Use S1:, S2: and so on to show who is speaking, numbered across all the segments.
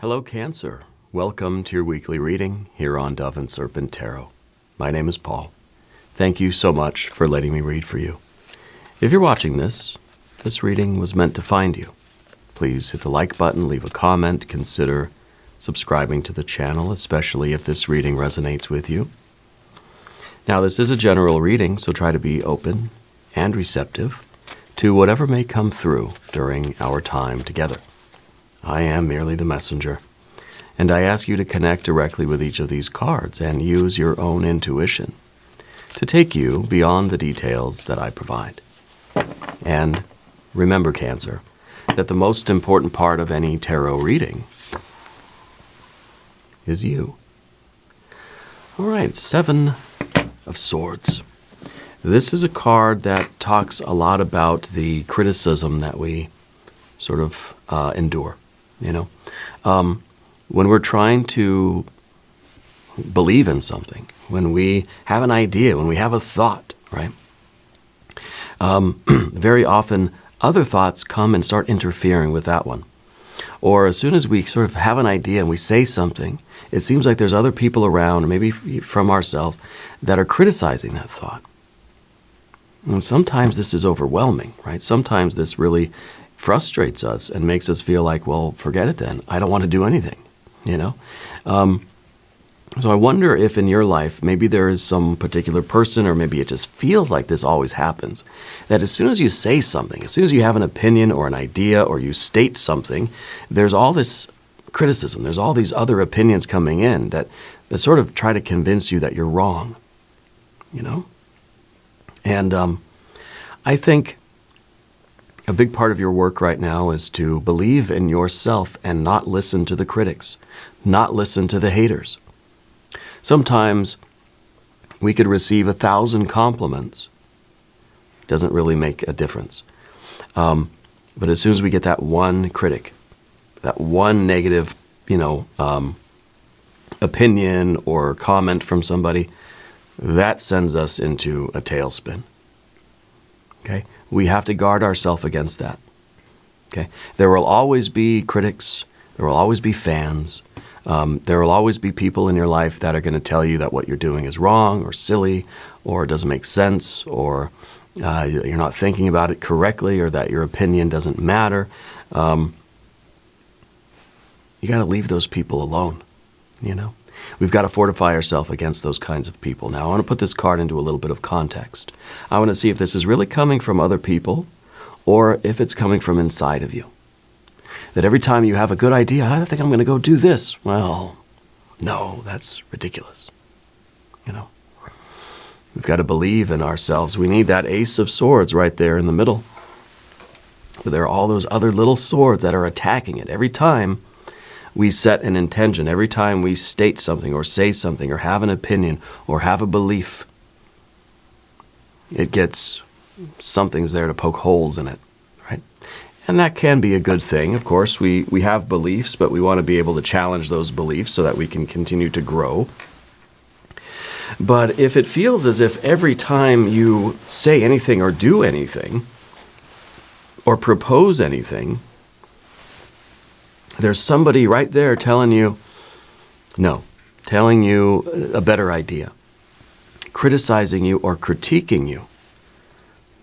S1: Hello, Cancer. Welcome to your weekly reading here on Dove and Serpent Tarot. My name is Paul. Thank you so much for letting me read for you. If you're watching this reading was meant to find you. Please hit the like button, leave a comment, consider subscribing to the channel, especially if this reading resonates with you. Now, this is a general reading, so try to be open and receptive to whatever may come through during our time together. I am merely the messenger, and I ask you to connect directly with each of these cards and use your own intuition to take you beyond the details that I provide. And remember, Cancer, that the most important part of any tarot reading is you. All right, Seven of Swords. This is a card that talks a lot about the criticism that we sort of endure, when we're trying to believe in something, when we have an idea, when we have a thought, right? Very often other thoughts come and start interfering with that one. Or as soon as we sort of have an idea and we say something, it seems like there's other people around, or maybe from ourselves, that are criticizing that thought. And sometimes this is overwhelming, right? Sometimes this really frustrates us and makes us feel like, well, forget it then. I don't want to do anything, So I wonder if in your life, maybe there is some particular person, or maybe it just feels like this always happens, that as soon as you say something, as soon as you have an opinion or an idea or you state something, there's all this criticism, there's all these other opinions coming in that sort of try to convince you that you're wrong, And I think a big part of your work right now is to believe in yourself and not listen to the critics, not listen to the haters. Sometimes we could receive 1,000 compliments. It doesn't really make a difference. But as soon as we get that one critic, that one negative, opinion or comment from somebody, that sends us into a tailspin. Okay? We have to guard ourselves against that. Okay? There will always be critics. There will always be fans. There will always be people in your life that are going to tell you that what you're doing is wrong or silly or doesn't make sense, or you're not thinking about it correctly, or that your opinion doesn't matter. You got to leave those people alone, We've got to fortify ourselves against those kinds of people. Now, I want to put this card into a little bit of context. I want to see if this is really coming from other people or if it's coming from inside of you. That every time you have a good idea, I think I'm going to go do this. Well, no, that's ridiculous. We've got to believe in ourselves. We need that Ace of Swords right there in the middle. But there are all those other little swords that are attacking it. Every time we set an intention, every time we state something or say something or have an opinion or have a belief, it gets something's there to poke holes in it, right? And that can be a good thing. Of course, we have beliefs, but we want to be able to challenge those beliefs so that we can continue to grow. But if it feels as if every time you say anything or do anything or propose anything, there's somebody right there telling you no, telling you a better idea, criticizing you or critiquing you.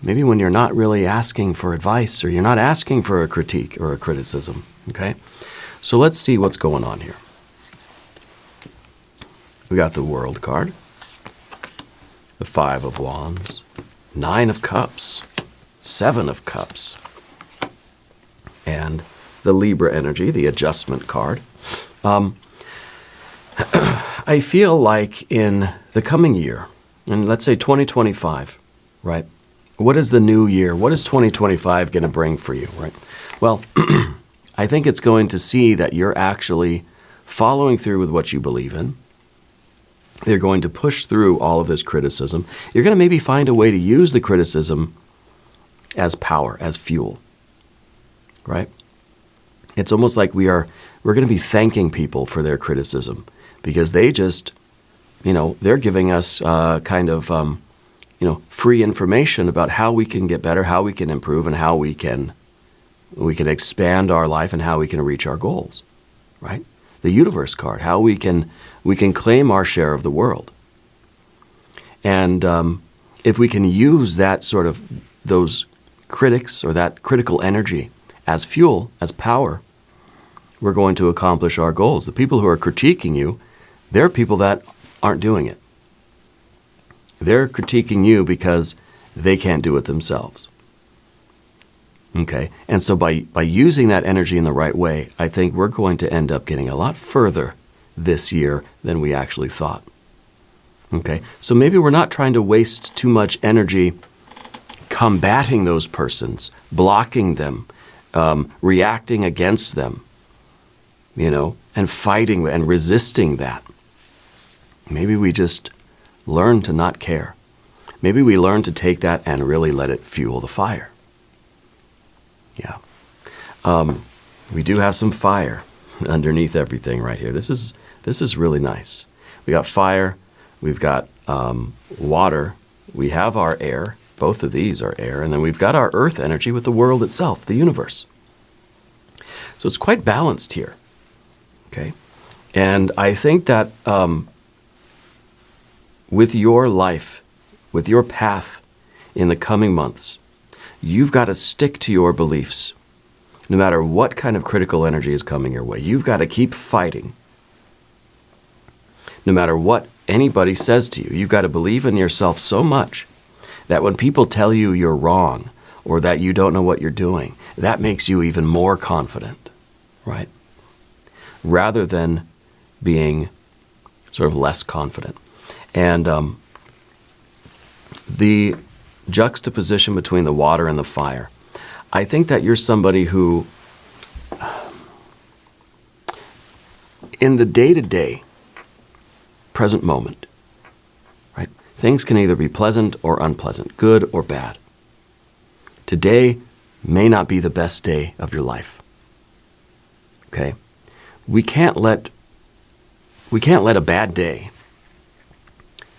S1: Maybe when you're not really asking for advice, or you're not asking for a critique or a criticism, okay? So let's see what's going on here. We got the World card, the Five of Wands, Nine of Cups, Seven of Cups, and the Libra energy, the Adjustment card. I feel like in the coming year, and let's say 2025, right? What is the new year? What is 2025 going to bring for you, right? Well, I think it's going to see that you're actually following through with what you believe in. You're going to push through all of this criticism. You're going to maybe find a way to use the criticism as power, as fuel, right? It's almost like we're going to be thanking people for their criticism, because they just, they're giving us free information about how we can get better, how we can improve, and how we can expand our life and how we can reach our goals. right? The universe card, how we can claim our share of the world. And if we can use that sort of, those critics or that critical energy as fuel, as power, we're going to accomplish our goals. The people who are critiquing you, they're people that aren't doing it. They're critiquing you because they can't do it themselves. Okay? And so by using that energy in the right way, I think we're going to end up getting a lot further this year than we actually thought. Okay? So maybe we're not trying to waste too much energy combating those persons, blocking them, reacting against them, and fighting and resisting that. Maybe we just learn to not care. Maybe we learn to take that and really let it fuel the fire. Yeah. We do have some fire underneath everything right here. This is really nice. We got fire. We've got water. We have our air. Both of these are air. And then we've got our earth energy with the world itself, the universe. So it's quite balanced here. Okay? And I think that with your life, with your path in the coming months, you've got to stick to your beliefs. No matter what kind of critical energy is coming your way, you've got to keep fighting. No matter what anybody says to you, you've got to believe in yourself so much that when people tell you you're wrong or that you don't know what you're doing, that makes you even more confident, right? Rather than being sort of less confident. And the juxtaposition between the water and the fire, I think that you're somebody who, in the day-to-day, present moment, right? Things can either be pleasant or unpleasant, good or bad. Today may not be the best day of your life. Okay? We can't let a bad day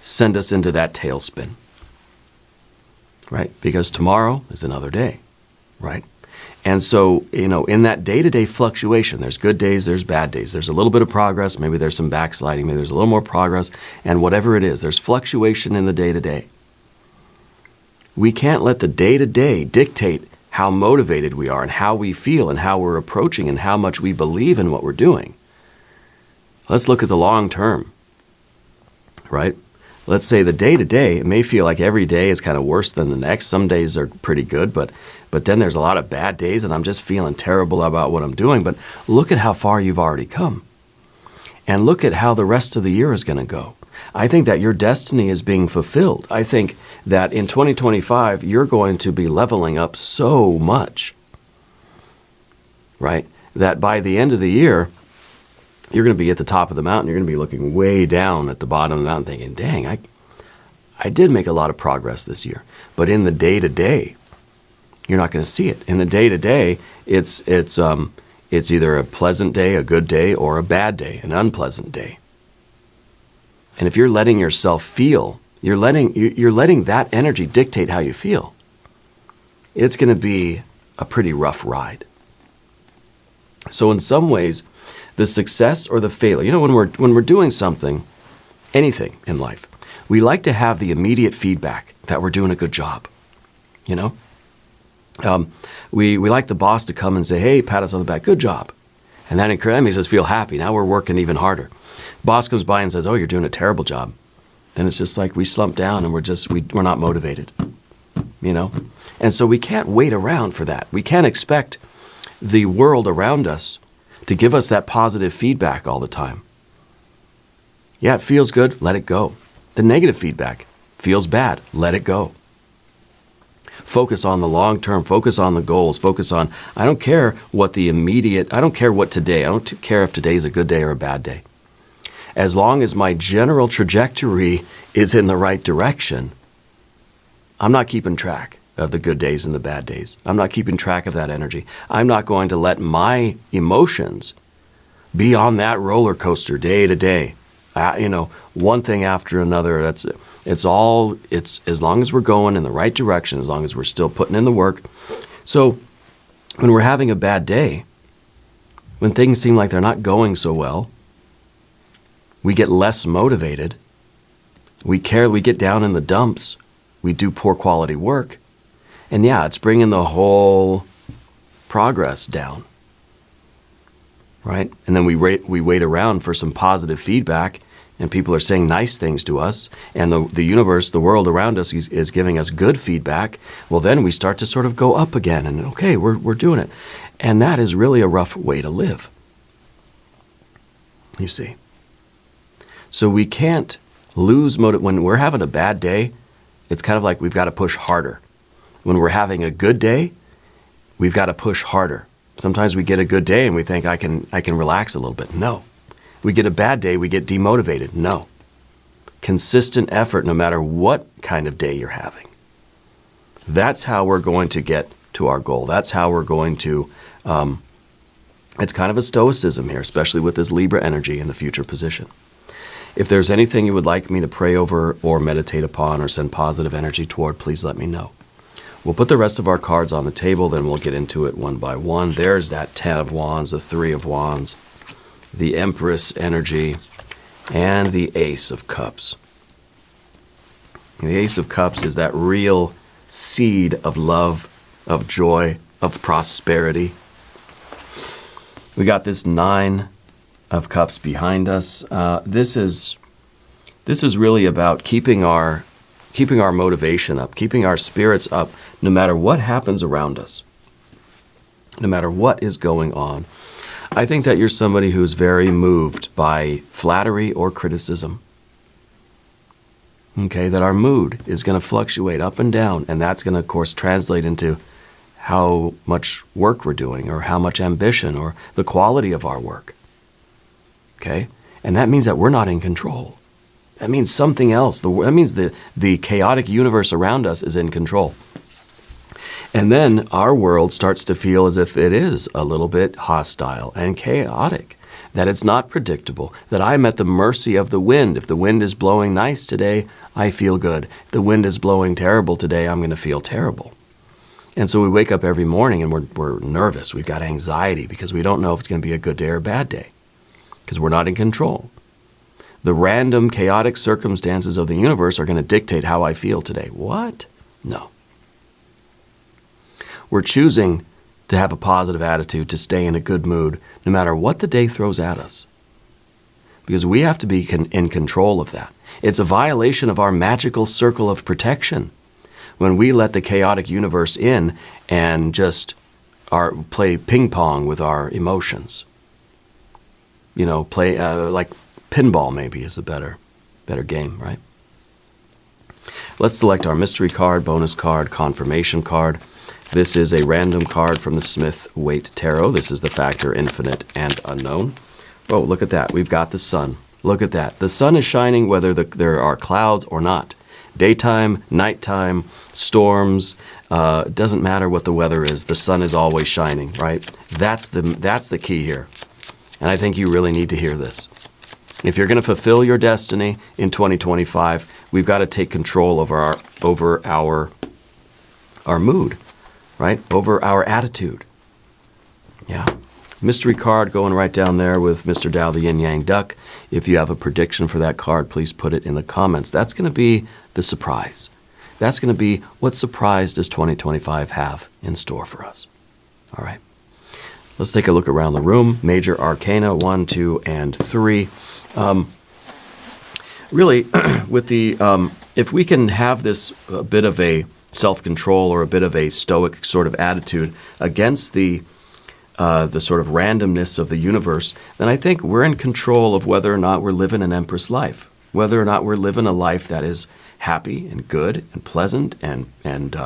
S1: send us into that tailspin. Right? Because tomorrow is another day, right? And so, in that day-to-day fluctuation, there's good days, there's bad days. There's a little bit of progress, maybe there's some backsliding, maybe there's a little more progress, and whatever it is, there's fluctuation in the day-to-day. We can't let the day-to-day dictate how motivated we are and how we feel and how we're approaching and how much we believe in what we're doing. Let's look at the long term, right? Let's say the day-to-day, it may feel like every day is kind of worse than the next. Some days are pretty good, but then there's a lot of bad days and I'm just feeling terrible about what I'm doing. But look at how far you've already come. And look at how the rest of the year is going to go. I think that your destiny is being fulfilled. I think that in 2025, you're going to be leveling up so much, right? That by the end of the year, you're going to be at the top of the mountain. You're going to be looking way down at the bottom of the mountain thinking, dang, I did make a lot of progress this year. But in the day-to-day, you're not going to see it. In the day-to-day, it's either a pleasant day, a good day, or a bad day, an unpleasant day. And if you're letting yourself feel, you're letting that energy dictate how you feel, it's going to be a pretty rough ride. So in some ways, the success or the failure, when we're doing something, anything in life, we like to have the immediate feedback that we're doing a good job. We like the boss to come and say, hey, pat us on the back, good job. And that makes us feel happy. Now we're working even harder. Boss comes by and says, oh, you're doing a terrible job. Then it's just like we slump down and we're not motivated. And so we can't wait around for that. We can't expect the world around us to give us that positive feedback all the time. Yeah, it feels good, let it go. The negative feedback feels bad, let it go. Focus on the long term, focus on the goals, I don't care what I don't care what today, I don't care if today's a good day or a bad day. As long as my general trajectory is in the right direction, I'm not keeping track of the good days and the bad days. I'm not keeping track of that energy. I'm not going to let my emotions be on that roller coaster day to day. One thing after another. It's as long as we're going in the right direction, as long as we're still putting in the work. So when we're having a bad day, when things seem like they're not going so well, we get less motivated. We get down in the dumps. We do poor quality work. And yeah, it's bringing the whole progress down, right? And then we wait around for some positive feedback, and people are saying nice things to us, and the universe, the world around us is giving us good feedback. Well, then we start to sort of go up again, and okay, we're doing it. And that is really a rough way to live, you see. So we can't lose motive. When we're having a bad day, it's kind of like we've got to push harder. When we're having a good day, we've got to push harder. Sometimes we get a good day and we think I can relax a little bit. No. We get a bad day, we get demotivated. No. Consistent effort no matter what kind of day you're having. That's how we're going to get to our goal. That's how we're going to, it's kind of a stoicism here, especially with this Libra energy in the future position. If there's anything you would like me to pray over or meditate upon or send positive energy toward, please let me know. We'll put the rest of our cards on the table, then we'll get into it one by one. There's that 10 of Wands, the 3 of Wands, the Empress energy, and the Ace of Cups. And the Ace of Cups is that real seed of love, of joy, of prosperity. We got this 9 of Cups behind us. This is really about keeping our motivation up, keeping our spirits up, no matter what happens around us, no matter what is going on. I think that you're somebody who's very moved by flattery or criticism. Okay, that our mood is going to fluctuate up and down, and that's going to, of course, translate into how much work we're doing or how much ambition or the quality of our work. Okay? And that means that we're not in control. That means something else. That means the chaotic universe around us is in control. And then our world starts to feel as if it is a little bit hostile and chaotic, that it's not predictable, that I'm at the mercy of the wind. If the wind is blowing nice today, I feel good. If the wind is blowing terrible today, I'm going to feel terrible. And so we wake up every morning and we're nervous. We've got anxiety because we don't know if it's going to be a good day or a bad day because we're not in control. The random, chaotic circumstances of the universe are going to dictate how I feel today. What? No. We're choosing to have a positive attitude, to stay in a good mood, no matter what the day throws at us. Because we have to be in control of that. It's a violation of our magical circle of protection when we let the chaotic universe in and just play ping pong with our emotions. You know, play like pinball maybe is a better game, right? Let's select our mystery card, bonus card, confirmation card. This is a random card from the Smith-Waite Tarot. This is the factor infinite and unknown. Oh, look at that. We've got the sun. Look at that. The sun is shining whether there are clouds or not. Daytime, nighttime, storms, it doesn't matter what the weather is. The sun is always shining, right? That's the key here. And I think you really need to hear this. If you're going to fulfill your destiny in 2025, we've got to take control over our mood, right? Over our attitude. Yeah. Mystery card going right down there with Mr. Tao the Yin Yang Duck. If you have a prediction for that card, please put it in the comments. That's going to be the surprise. That's going to be what surprise does 2025 have in store for us. All right. Let's take a look around the room. Major Arcana 1, 2, and 3. Really, with the if we can have this a bit of a self-control or a bit of a stoic sort of attitude against the sort of randomness of the universe, then I think we're in control of whether or not we're living an Empress life, whether or not we're living a life that is happy and good and pleasant, and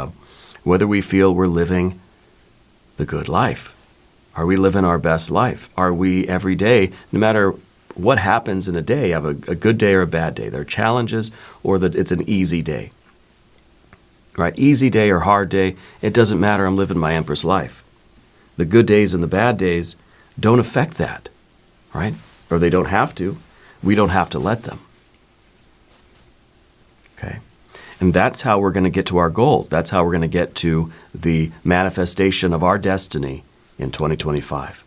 S1: whether we feel we're living the good life. Are we living our best life? Are we every day, no matter what happens in a day, have a good day or a bad day? There are challenges or that it's an easy day. Right? Easy day or hard day, it doesn't matter. I'm living my Empress life. The good days and the bad days don't affect that, right? Or they don't have to. We don't have to let them. Okay? And that's how we're going to get to our goals. That's how we're going to get to the manifestation of our destiny in 2025.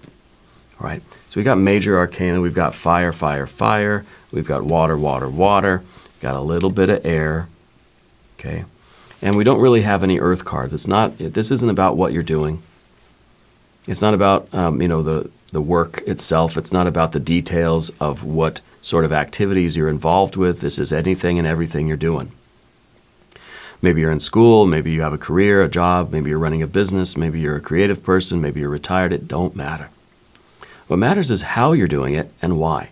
S1: All right, so we got major arcana. We've got fire, fire, fire. We've got water, water, water. Got a little bit of air. Okay, and we don't really have any earth cards. This isn't about what you're doing. It's not about the work itself. It's not about the details of what sort of activities you're involved with. This is anything and everything you're doing. Maybe you're in school, maybe you have a career, a job, maybe you're running a business, maybe you're a creative person, maybe you're retired. It don't matter. What matters is how you're doing it and why.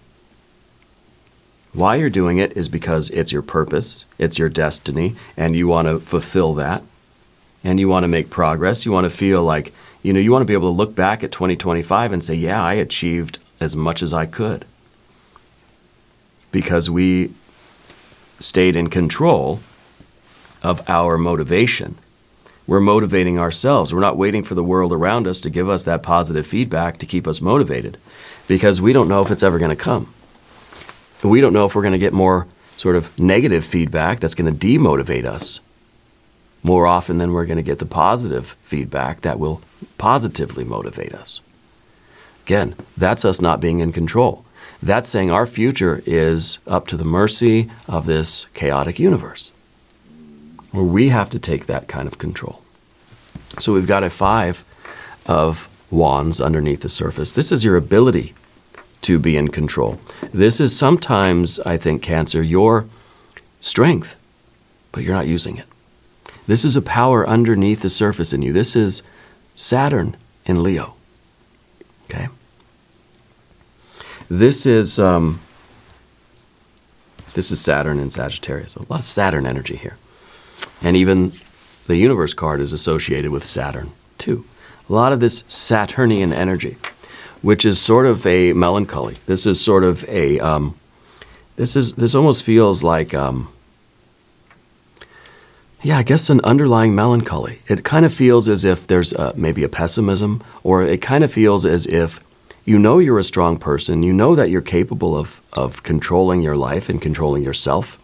S1: Why you're doing it is because it's your purpose, it's your destiny, and you want to fulfill that, and you want to make progress. You want to feel like, you want to be able to look back at 2025 and say, yeah, I achieved as much as I could. Because we stayed in control of our motivation. We're motivating ourselves. We're not waiting for the world around us to give us that positive feedback to keep us motivated, because we don't know if it's ever going to come. We don't know if we're going to get more sort of negative feedback that's going to demotivate us more often than we're going to get the positive feedback that will positively motivate us. Again, that's us not being in control. That's saying our future is up to the mercy of this chaotic universe, where we have to take that kind of control. So we've got a 5 of wands underneath the surface. This is your ability to be in control. This is sometimes, I think, Cancer, your strength, but you're not using it. This is a power underneath the surface in you. This is Saturn in Leo. Okay? This is Saturn in Sagittarius. So a lot of Saturn energy here. And even the universe card is associated with Saturn, too. A lot of this Saturnian energy, which is sort of a melancholy. This is sort of a, this almost feels like, I guess an underlying melancholy. It kind of feels as if there's maybe a pessimism, or it kind of feels as if you're a strong person, you know that you're capable of controlling your life and controlling yourself.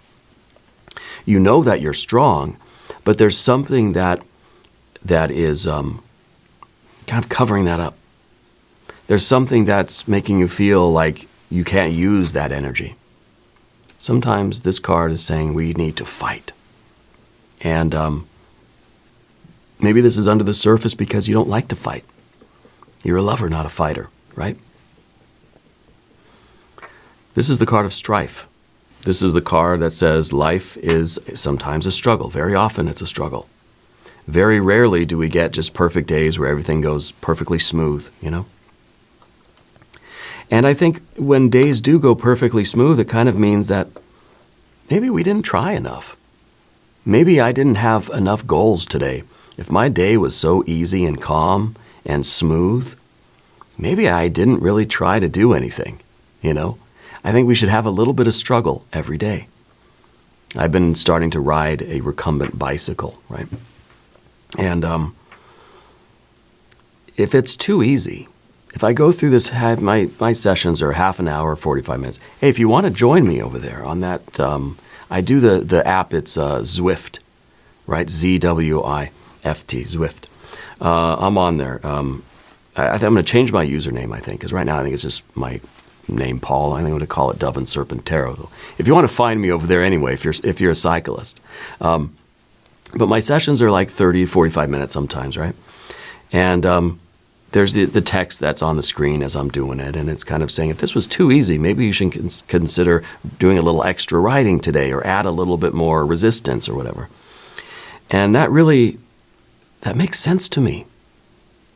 S1: You know that you're strong, but there's something that is kind of covering that up. There's something that's making you feel like you can't use that energy. Sometimes this card is saying we need to fight. And maybe this is under the surface because you don't like to fight. You're a lover, not a fighter, right? This is the card of strife. This is the card that says life is sometimes a struggle. Very often it's a struggle. Very rarely do we get just perfect days where everything goes perfectly smooth, And I think when days do go perfectly smooth, it kind of means that maybe we didn't try enough. Maybe I didn't have enough goals today. If my day was so easy and calm and smooth, maybe I didn't really try to do anything, I think we should have a little bit of struggle every day. I've been starting to ride a recumbent bicycle, right? And if it's too easy, if I go through this, my sessions are half an hour, 45 minutes. Hey, if you want to join me over there on that, I do the app, it's Zwift, right? Z-W-I-F-T, Zwift. I'm on there. I'm going to change my username, I think, because right now I think it's just my name, Paul. I think I'm going to call it Dove and Serpent Tarot. If you want to find me over there anyway, if you're a cyclist. But my sessions are like 30, 45 minutes sometimes, right? And there's the text that's on the screen as I'm doing it, and it's kind of saying, if this was too easy, maybe you should consider doing a little extra writing today or add a little bit more resistance or whatever. And that makes sense to me,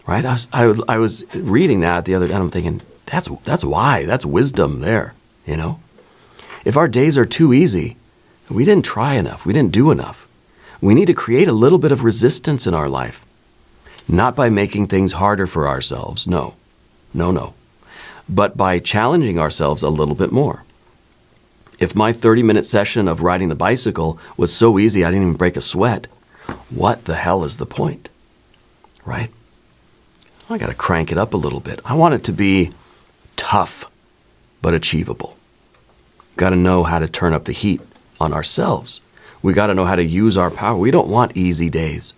S1: right? I was reading that the other day, and I'm thinking, that's why, that's wisdom there, If our days are too easy, we didn't try enough, we didn't do enough. We need to create a little bit of resistance in our life. Not by making things harder for ourselves, no, but by challenging ourselves a little bit more. If my 30-minute session of riding the bicycle was so easy I didn't even break a sweat, what the hell is the point, right? I got to crank it up a little bit. I want it to be tough, but achievable. Got to know how to turn up the heat on ourselves. We got to know how to use our power. We don't want easy days.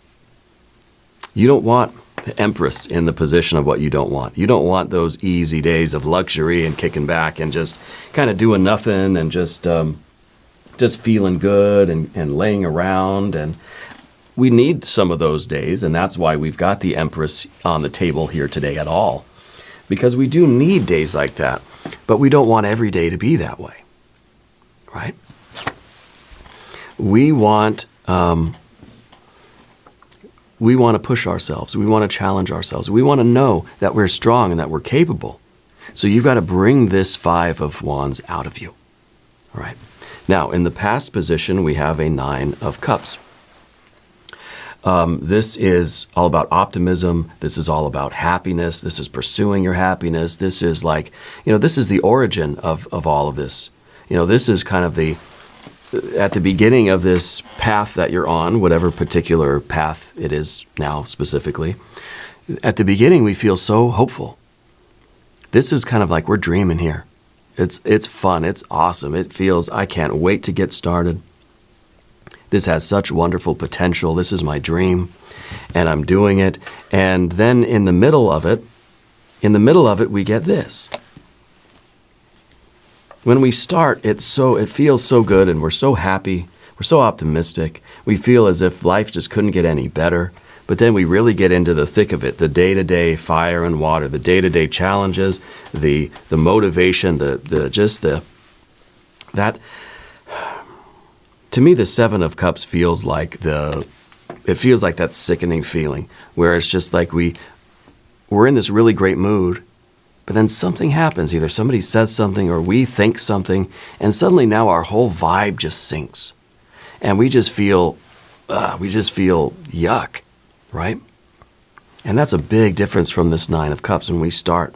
S1: You don't want, empress in the position of what you don't want. You don't want those easy days of luxury and kicking back and just kind of doing nothing and just feeling good and laying around. And we need some of those days, and that's why we've got the empress on the table here today at all. Because we do need days like that, but we don't want every day to be that way, right? We want to push ourselves. We want to challenge ourselves. We want to know that we're strong and that we're capable. So you've got to bring this 5 of Wands out of you, all right? Now, in the past position, we have a 9 of Cups. This is all about optimism. This is all about happiness. This is pursuing your happiness. This is like, this is the origin of all of this. This is kind of at the beginning of this path that you're on, whatever particular path it is now specifically. At the beginning, we feel so hopeful. This is kind of like we're dreaming here. It's fun. It's awesome. It feels, I can't wait to get started. This has such wonderful potential. This is my dream, and I'm doing it. And then in the middle of it, we get this. When we start, it feels so good, and we're so happy. We're so optimistic. We feel as if life just couldn't get any better. But then we really get into the thick of it, the day-to-day fire and water, the day-to-day challenges, the motivation, to me, the 7 of Cups feels like that sickening feeling where it's just like we're in this really great mood, but then something happens. Either somebody says something or we think something, and suddenly now our whole vibe just sinks. And we just feel yuck, right? And that's a big difference from this 9 of Cups when we start.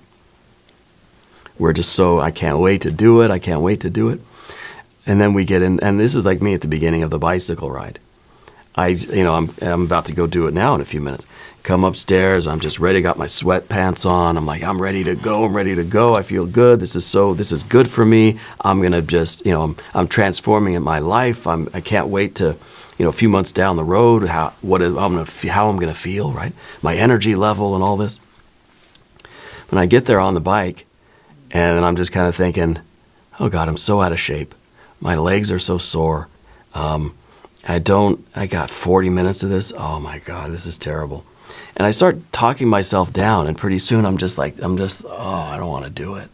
S1: We're just I can't wait to do it. I can't wait to do it. And then we get in, and this is like me at the beginning of the bicycle ride. I'm about to go do it now in a few minutes. Come upstairs, I'm just ready, got my sweatpants on. I'm like, I'm ready to go. I feel good. This is good for me. I'm going to just, I'm transforming in my life. I can't wait to, a few months down the road, how I'm going to feel, right? My energy level and all this. When I get there on the bike, and I'm just kind of thinking, oh God, I'm so out of shape. My legs are so sore. I got 40 minutes of this. Oh my God, this is terrible. And I start talking myself down, and pretty soon I don't want to do it.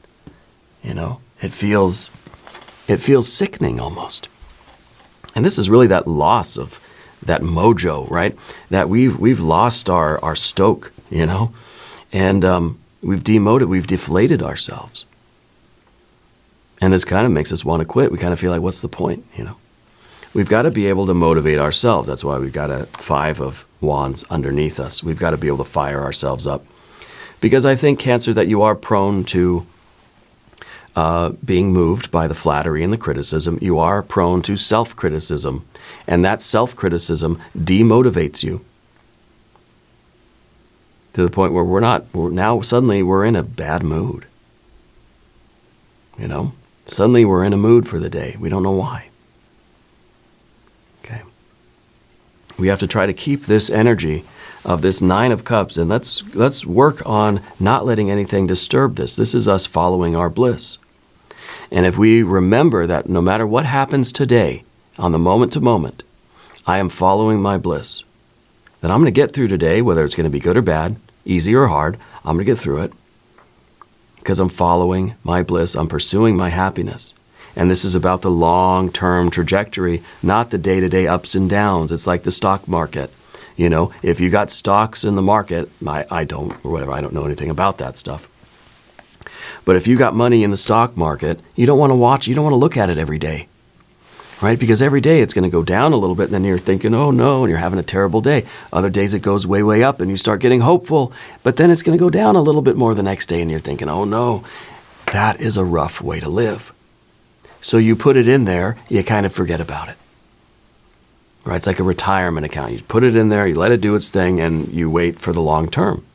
S1: It feels sickening almost. And this is really that loss of that mojo, right? That we've lost our stoke, and we've deflated ourselves. And this kind of makes us want to quit. We kind of feel like, what's the point, We've got to be able to motivate ourselves. That's why we've got a 5 of Wands underneath us. We've got to be able to fire ourselves up. Because I think, Cancer, that you are prone to being moved by the flattery and the criticism. You are prone to self-criticism. And that self-criticism demotivates you to the point where suddenly we're in a bad mood. Suddenly we're in a mood for the day. We don't know why. Okay. We have to try to keep this energy of this 9 of Cups, and let's work on not letting anything disturb this. This is us following our bliss. And if we remember that no matter what happens today, on the moment to moment, I am following my bliss, then I'm going to get through today, whether it's going to be good or bad, easy or hard, I'm going to get through it. Because I'm following my bliss, I'm pursuing my happiness. And this is about the long-term trajectory, not the day-to-day ups and downs. It's like the stock market. If you got stocks in the market, I don't know anything about that stuff. But if you got money in the stock market, you don't want to look at it every day, right? Because every day it's going to go down a little bit, and then you're thinking, oh no, and you're having a terrible day. Other days it goes way, way up, and you start getting hopeful, but then it's going to go down a little bit more the next day, and you're thinking, oh no, that is a rough way to live. So you put it in there, you kind of forget about it. Right? It's like a retirement account. You put it in there, you let it do its thing, and you wait for the long term.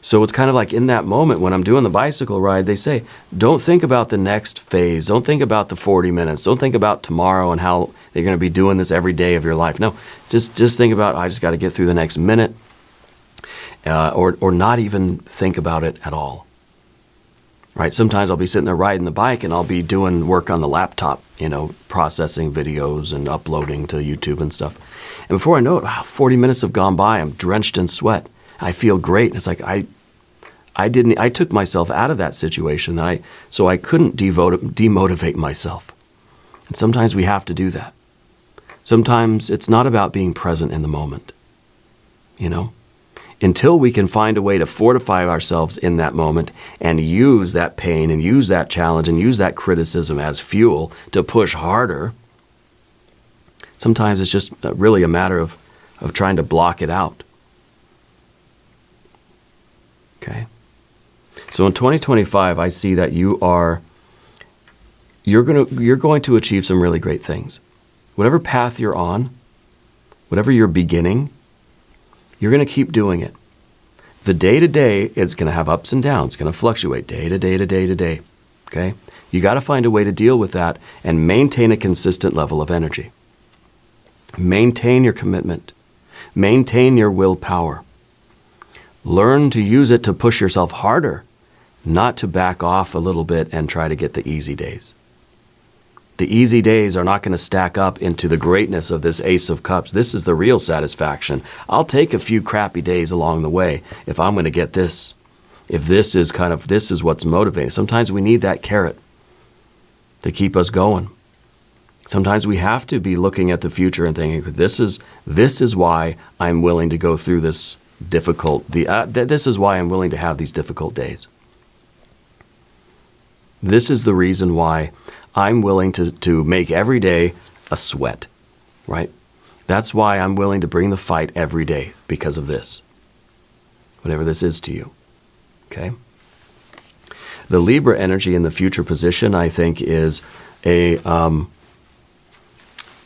S1: So it's kind of like in that moment when I'm doing the bicycle ride, they say, don't think about the next phase. Don't think about the 40 minutes. Don't think about tomorrow and how you're going to be doing this every day of your life. No, just think about, I just got to get through the next minute. or not even think about it at all. Right? Sometimes I'll be sitting there riding the bike and I'll be doing work on the laptop, processing videos and uploading to YouTube and stuff. And before I know it, wow, 40 minutes have gone by. I'm drenched in sweat. I feel great. It's like I took myself out of that situation. So I couldn't demotivate myself. And sometimes we have to do that. Sometimes it's not about being present in the moment, Until we can find a way to fortify ourselves in that moment and use that pain and use that challenge and use that criticism as fuel to push harder, sometimes it's just really a matter of trying to block it out. Okay? So in 2025, I see that you're going to achieve some really great things. Whatever path you're on, whatever you're beginning, you're going to keep doing it. The day-to-day is going to have ups and downs. It's going to fluctuate day to day to day to day. Okay? You got to find a way to deal with that and maintain a consistent level of energy. Maintain your commitment. Maintain your willpower. Learn to use it to push yourself harder, not to back off a little bit and try to get the easy days. The easy days are not going to stack up into the greatness of this Ace of Cups. This is the real satisfaction. I'll take a few crappy days along the way if I'm going to get this. If this is what's motivating. Sometimes we need that carrot to keep us going. Sometimes we have to be looking at the future and thinking, this is why I'm willing to go through this this is why I'm willing to have these difficult days. This is the reason why I'm willing to make every day a sweat, right? That's why I'm willing to bring the fight every day, because of this. Whatever this is to you, okay? The Libra energy in the future position, I think, is this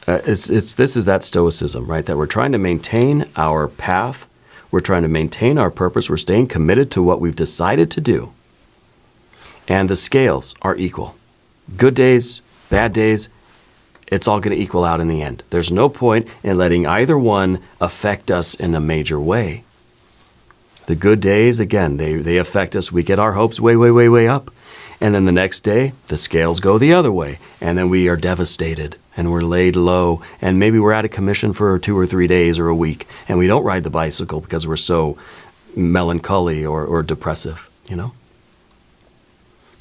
S1: is that Stoicism, right? That we're trying to maintain our path. We're trying to maintain our purpose. We're staying committed to what we've decided to do. And the scales are equal. Good days, bad days, it's all going to equal out in the end. There's no point in letting either one affect us in a major way. The good days, again, they affect us. We get our hopes way, way, way, way up. And then the next day, the scales go the other way. And then we are devastated and we're laid low. And maybe we're out of commission for 2 or 3 days or a week. And we don't ride the bicycle because we're so melancholy or depressive, So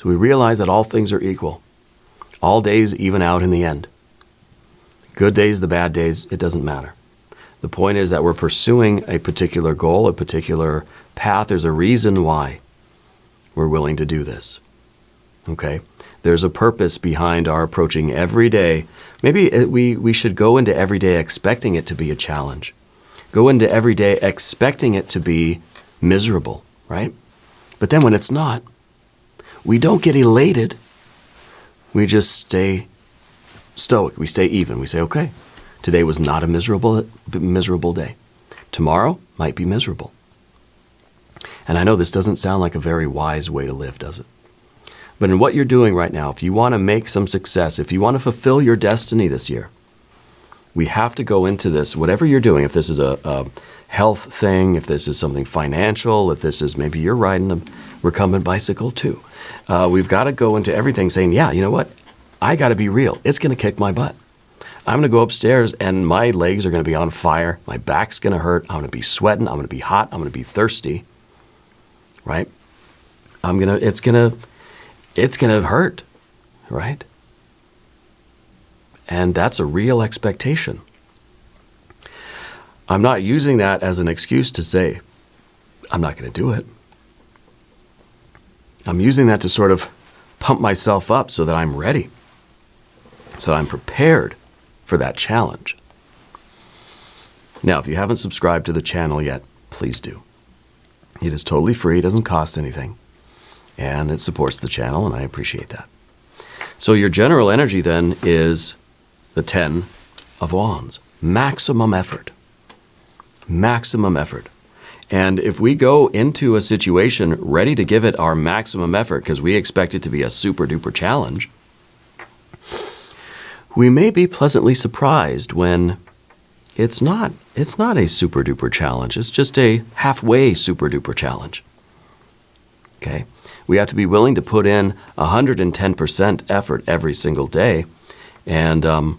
S1: we realize that all things are equal. All days even out in the end. Good days, the bad days, it doesn't matter. The point is that we're pursuing a particular goal, a particular path. There's a reason why we're willing to do this. Okay? There's a purpose behind our approaching every day. Maybe we should go into every day expecting it to be a challenge. Go into every day expecting it to be miserable, right? But then when it's not, we don't get elated. We just stay stoic. We stay even. We say, okay, today was not a miserable day. Tomorrow might be miserable. And I know this doesn't sound like a very wise way to live, does it? But in what you're doing right now, if you want to make some success, if you want to fulfill your destiny this year, we have to go into this, whatever you're doing, if this is a health thing, if this is something financial, if this is maybe you're riding a recumbent bicycle too. We've got to go into everything saying, yeah, you know what? I got to be real. It's going to kick my butt. I'm going to go upstairs and my legs are going to be on fire. My back's going to hurt. I'm going to be sweating. I'm going to be hot. I'm going to be thirsty. Right? It's going to hurt. Right? And that's a real expectation. I'm not using that as an excuse to say, I'm not going to do it. I'm using that to sort of pump myself up so that I'm ready, so that I'm prepared for that challenge. Now, if you haven't subscribed to the channel yet, please do. It is totally free, it doesn't cost anything, and it supports the channel, and I appreciate that. So your general energy then is the 10 of Wands. Maximum effort. Maximum effort. And if we go into a situation ready to give it our maximum effort because we expect it to be a super duper challenge, we may be pleasantly surprised when it's not a super duper challenge. It's just a halfway super duper challenge. Okay? We have to be willing to put in 110% effort every single day. And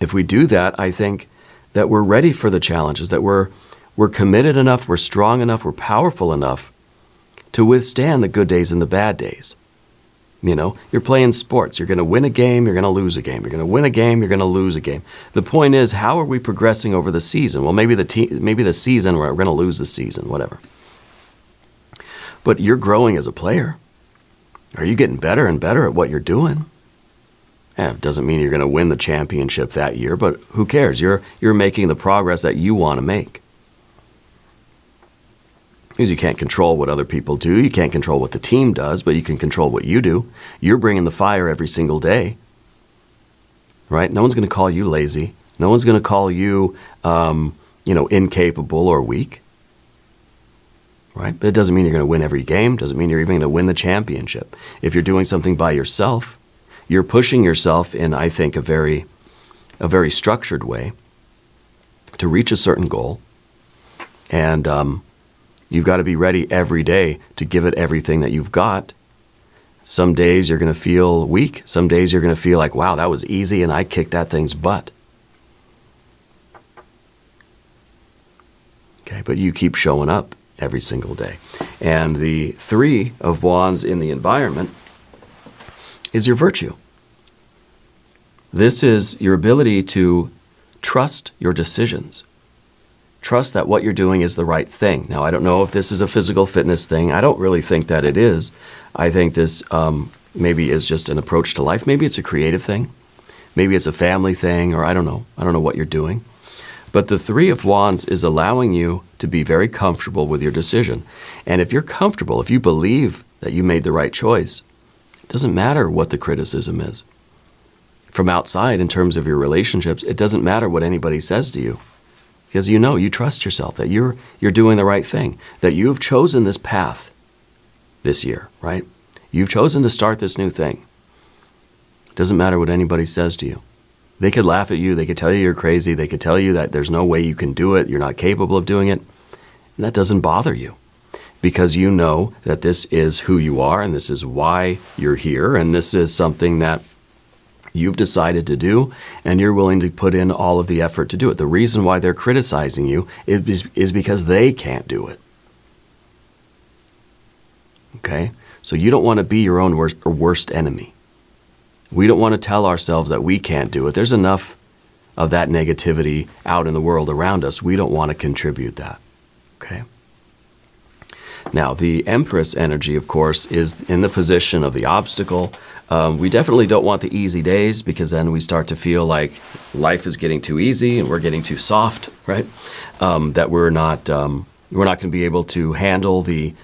S1: if we do that, I think that we're ready for the challenges, that we're committed enough, we're strong enough, we're powerful enough to withstand the good days and the bad days. You know, you're playing sports. You're going to win a game, you're going to lose a game. You're going to win a game, you're going to lose a game. The point is, how are we progressing over the season? Well, maybe the season, we're going to lose the season, whatever. But you're growing as a player. Are you getting better and better at what you're doing? Yeah, it doesn't mean you're going to win the championship that year, but who cares? You're making the progress that you want to make. Because you can't control what other people do. You can't control what the team does, but you can control what you do. You're bringing the fire every single day, right? No one's going to call you lazy. No one's going to call you, incapable or weak, right? But it doesn't mean you're going to win every game. Doesn't mean you're even going to win the championship. If you're doing something by yourself, you're pushing yourself in, I think, a very structured way to reach a certain goal, and you've got to be ready every day to give it everything that you've got. Some days you're going to feel weak. Some days you're going to feel like, wow, that was easy and I kicked that thing's butt. Okay, but you keep showing up every single day. And the 3 of Wands in the environment is your virtue. This is your ability to trust your decisions. Trust that what you're doing is the right thing. Now, I don't know if this is a physical fitness thing. I don't really think that it is. I think this maybe is just an approach to life. Maybe it's a creative thing. Maybe it's a family thing, or I don't know. I don't know what you're doing. But the 3 of Wands is allowing you to be very comfortable with your decision. And if you're comfortable, if you believe that you made the right choice, it doesn't matter what the criticism is. From outside, in terms of your relationships, it doesn't matter what anybody says to you. Because you trust yourself, that you're doing the right thing, that you've chosen this path this year, right? You've chosen to start this new thing. It doesn't matter what anybody says to you. They could laugh at you, they could tell you you're crazy, they could tell you that there's no way you can do it, you're not capable of doing it, and that doesn't bother you. Because you know that this is who you are, and this is why you're here, and this is something that you've decided to do, and you're willing to put in all of the effort to do it. The reason why they're criticizing you is because they can't do it. Okay? So you don't want to be your own worst enemy. We don't want to tell ourselves that we can't do it. There's enough of that negativity out in the world around us. We don't want to contribute that. Okay? Now, the Empress energy, of course, is in the position of the obstacle. We definitely don't want the easy days, because then we start to feel like life is getting too easy and we're getting too soft, right? That we're not going to be able to handle the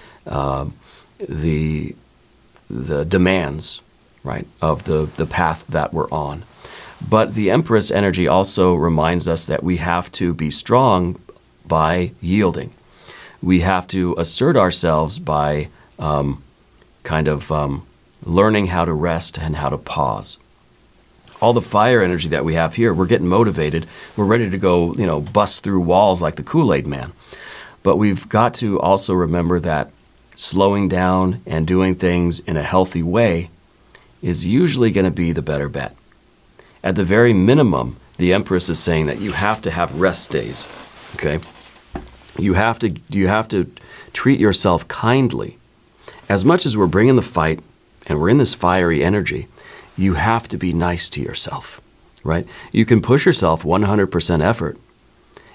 S1: demands, right, of the path that we're on. But the Empress energy also reminds us that we have to be strong by yielding. We have to assert ourselves by learning how to rest and how to pause. All the fire energy that we have here, we're getting motivated. We're ready to go, bust through walls like the Kool-Aid man. But we've got to also remember that slowing down and doing things in a healthy way is usually going to be the better bet. At the very minimum, the Empress is saying that you have to have rest days, okay? You have to treat yourself kindly. As much as we're bringing the fight and we're in this fiery energy, you have to be nice to yourself, right? You can push yourself 100% effort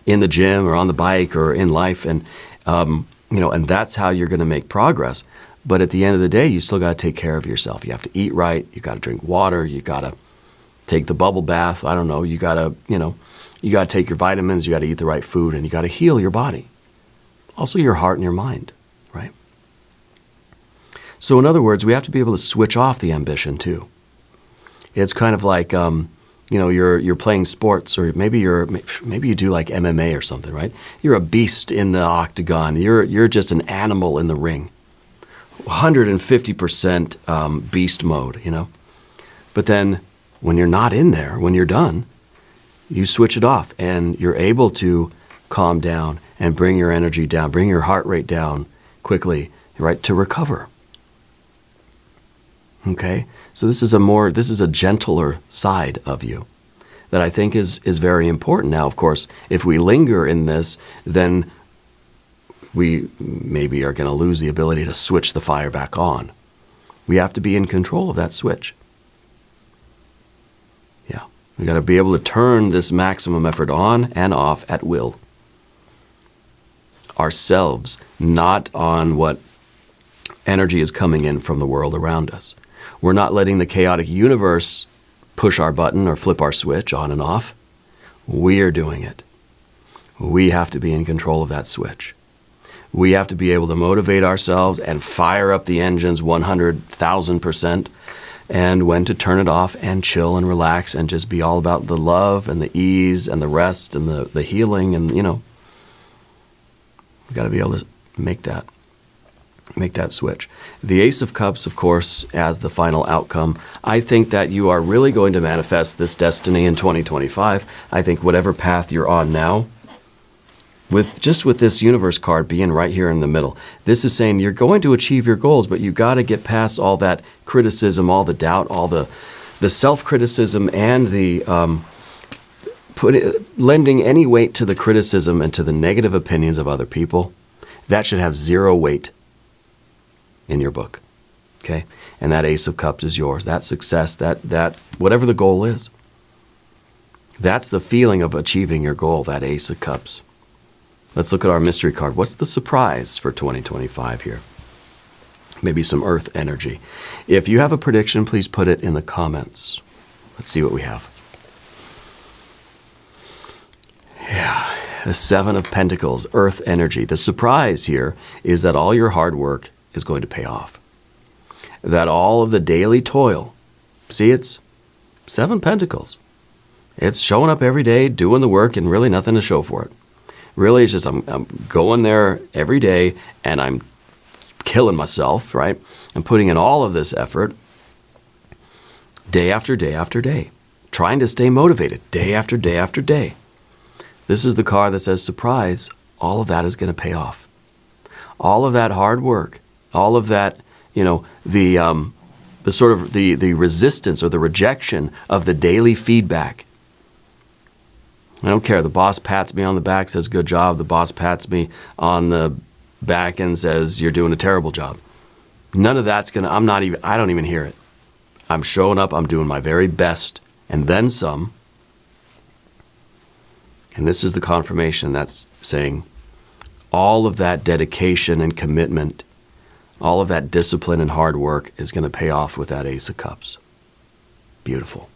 S1: in the gym or on the bike or in life, and and that's how you're going to make progress. But at the end of the day, you still got to take care of yourself. You have to eat right. You got to drink water. You got to take the bubble bath. I don't know. You got to take your vitamins. You got to eat the right food, and you got to heal your body. Also your heart and your mind, right? So in other words, we have to be able to switch off the ambition too. It's kind of like, you're playing sports, or maybe you do like MMA or something, right? You're a beast in the octagon. You're just an animal in the ring. 150% beast mode, But then when you're not in there, when you're done, you switch it off and you're able to calm down and bring your energy down, bring your heart rate down quickly, right, to recover. Okay? So this is a gentler side of you that I think is very important. Now, of course, if we linger in this, then we maybe are going to lose the ability to switch the fire back on. We have to be in control of that switch. Yeah. We got to be able to turn this maximum effort on and off at will. Ourselves, not on what energy is coming in from the world around us. We're not letting the chaotic universe push our button or flip our switch on and off. We are doing it. We have to be in control of that switch. We have to be able to motivate ourselves and fire up the engines 100,000%, and when to turn it off and chill and relax and just be all about the love and the ease and the rest and the healing, and, we've got to be able to make that switch. The Ace of Cups, of course, as the final outcome. I think that you are really going to manifest this destiny in 2025. I think whatever path you're on now, with this universe card being right here in the middle, this is saying you're going to achieve your goals, but you got to get past all that criticism, all the doubt, all the self-criticism, and the lending any weight to the criticism and to the negative opinions of other people. That should have zero weight in your book, okay? And that Ace of Cups is yours. That success, that whatever the goal is, that's the feeling of achieving your goal, that Ace of Cups. Let's look at our mystery card. What's the surprise for 2025 here? Maybe some earth energy. If you have a prediction, please put it in the comments. Let's see what we have. Yeah, the Seven of Pentacles, earth energy. The surprise here is that all your hard work is going to pay off. That all of the daily toil, see, it's 7 Pentacles. It's showing up every day, doing the work, and really nothing to show for it. Really, it's just I'm going there every day, and I'm killing myself, right? I'm putting in all of this effort day after day after day, trying to stay motivated day after day after day. This is the card that says, surprise, all of that is going to pay off. All of that hard work, all of that, the sort of the resistance or the rejection of the daily feedback. I don't care. The boss pats me on the back, says, good job. The boss pats me on the back and says, you're doing a terrible job. None of that's I don't even hear it. I'm showing up. I'm doing my very best and then some. And this is the confirmation that's saying all of that dedication and commitment, all of that discipline and hard work is going to pay off with that Ace of Cups. Beautiful.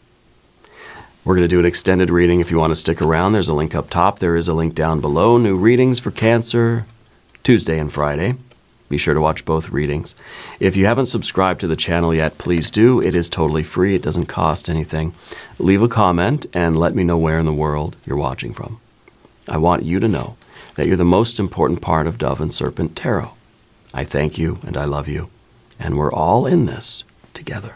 S1: We're going to do an extended reading. If you want to stick around, there's a link up top. There is a link down below. New readings for Cancer, Tuesday and Friday. Be sure to watch both readings. If you haven't subscribed to the channel yet, please do. It is totally free. It doesn't cost anything. Leave a comment and let me know where in the world you're watching from. I want you to know that you're the most important part of Dove and Serpent Tarot. I thank you and I love you, and we're all in this together.